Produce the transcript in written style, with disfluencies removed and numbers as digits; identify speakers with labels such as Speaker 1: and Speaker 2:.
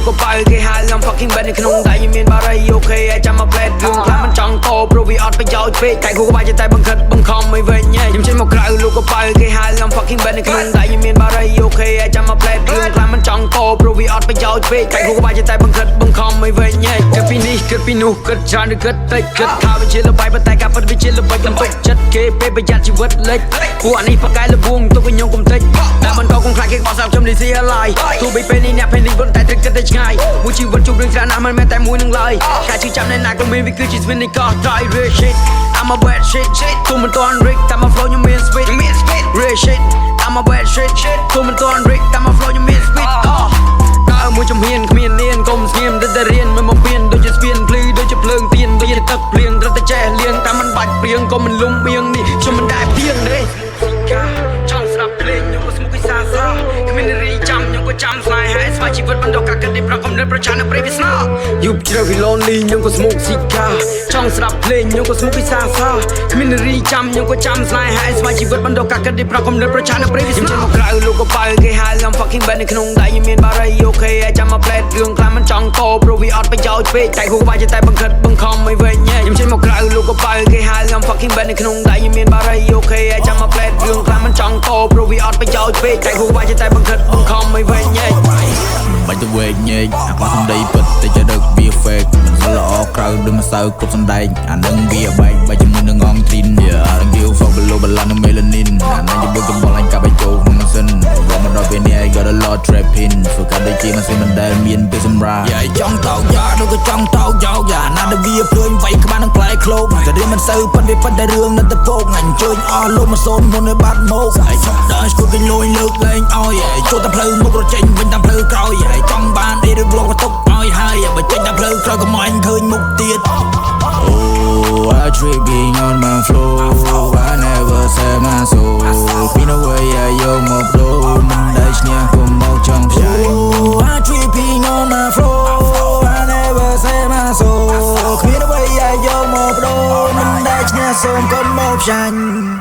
Speaker 1: លោកក៏បើគេហៅខ្ញុំ fucking bad នៅក្នុងតែមានបារីអូខេឲ្យចាំមក play រឿងខ្លះមិនចង់តព្រោះវាអត់ប្រយោជន៍ពេកតែគូក្បាលតែបង្ខិតបង្ខំមិនវិញខ្ញុំចេញមកក្រៅលោកក៏បើគេហៅខ្ញុំ fucking bad នៅក្នុងតែមានបារីអូខេឲ្យចាំមក play រឿងខ្លះមិនចង់តព្រោះវាអត់ប្រយោជន៍ពេកតែគូក្បាលតែបង្ខិតបង្ខំមិនវិញគិតពីនេះគិតពីនោះគិតច្រើនឬគិតតិចគិតថាវាជាល្បាយប៉ុន្តែការពិតវាជាល្បិចលំទុកចិត្តគេពេលប្រយ័ត្នជីវិតលេចពួកអានេះប្រកែលបួងទុកខ្ញុំកុំតិចតែមិនក៏គង់ខ្លាចគេបោះស្រាបខ្ញុំនេះស៊ីអឡាយទោះបីពេលនេះអ្នកពេលនេះប៉ុន្តែត្រូវគិតតែឆ្ងាយមួយជីវិតជួបរឿងច្រើនណាស់មិនមែនតែមួយនឹងឡើយការជឿចាំនៅណាក៏មានវាគឺជាស្វិននៃកោះ dry real shit I'm a bad shit ទុំមិនទាន់ Rick តែមក flow ខ្ញុំមាន speed real shit I'm a bad shit ទុំមិនទាន់ Rick តែមក flow ខ្ញុំមាន speed ដើរមួយចំហៀនគ្មានលៀនកុំស្ងៀមទៅតែរៀនមិនមកពៀនដូចជាស្ពានភ្លឺដូចជាភ្លើងទៀនដូចជាទឹកភ្លៀងត្រូវតែចេះលៀងតែមិនបាច់ព្រៀងក៏មិនលំមៀងនេះខ្ញុំមិនដែរព្រៀងទេចង់ស្ដាប់ភ្លេងខ្ញុំក៏ស្មុគវិសាសាគ្មានរីចាំខ្ញុំក៏ចាំស្លាយហើយស្វ័យជីវិតបន្តការគិតទីប្រកកំណត់ប្រឆាំងនឹងព្រៃវាសនាយប់ជ្រៅវិលនលីខ្ញុំក៏ស្មុគស៊ីកាចង់ស្ដាប់ភ្លេងខ្ញុំក៏ស្មុគវិសាសាគ្មានរីចាំខ្ញុំក៏ចាំស្លាយហើយស្វ័យជីវិតបន្តការគិតទីប្រកកំណត់ប្រឆាំងនឹងព្រៃវាសនាខ្ញុំចេញមកក្រៅលោកក៏បើគេហៅខ្ញុំ fucking bad នៅក្នុងដៃខ្ញុំមានបារីអូខេឲ្យចាំមក play រឿងខ្លះមិនចង់តព្រោះវាអត់ប្រយោជន៍ពេកតែគូក្បាលតែបង្ខិតបង្ខំមិនវិញខ្ញុំចេញមកក្រៅលោកក៏បើគេហៅខ្ញុំ fucking bad នៅក្នុងដៃខ្ញុំមានបារីអូខេឲ្យចាំមក play រឿងខ្លះមិនចង់តព្រោះវាអត់ប្រយោជន៍ពេកតែគូក្បាលតែបង្ខិតបង្ខំមិនវិញ
Speaker 2: បាច់ទៅវែកញែកអាប៉ះសំដីពិតតែចរិតវា fake មិនស្ល្អក្រៅដូចមិនសូវគ្រប់សំដែងអានឹងវាបែកបាច់ជាមួយនឹងងទ្រីនអានឹង give fuck below បលាននឹង melanin អានឹងជាបុកចំបល់អញកាប់ឲ្យចូលក្នុងម៉ាស៊ីនបើមកដល់ពេលនេះ I got a lot trapping ធ្វើការដូចជាម៉ាស៊ីនមិនដែលមានពេលសម្រាប់យ៉ាចង់តោកយ៉ាដូចក៏ចង់តោកយកយ៉ាណាដែលវាភ្លើងវៃក្បាលនឹងផ្លែឃ្លោកតែរៀនមិនសូវប៉ុន្តែតែរឿងនៅតែពោកអញជើញអស់លោកមកសូនមុននៅបាត់មកហើយឈប់ដើរស្គូគេលុយលើកលែងឲ្យចូលតែផ្លូវមុខរចេញវិញតាមផ្លូវក្រោយហើយចង់បានអីឬលោកក៏ទុកឲ្យហើយបើចេញតាមផ្លូវក្រោយក៏មិនឃើញមុខទៀត Oh I tripping on my flow I never sell my soul ពីនៅway យកមកដូរមិនដែលឈ្នះគុំមកចង់ផ្សាយ Oh I tripping on my flow I never sell my soul ពីនៅway យកមកដូរមិនដែលឈ្នះសូមគុំមកផ្សាយ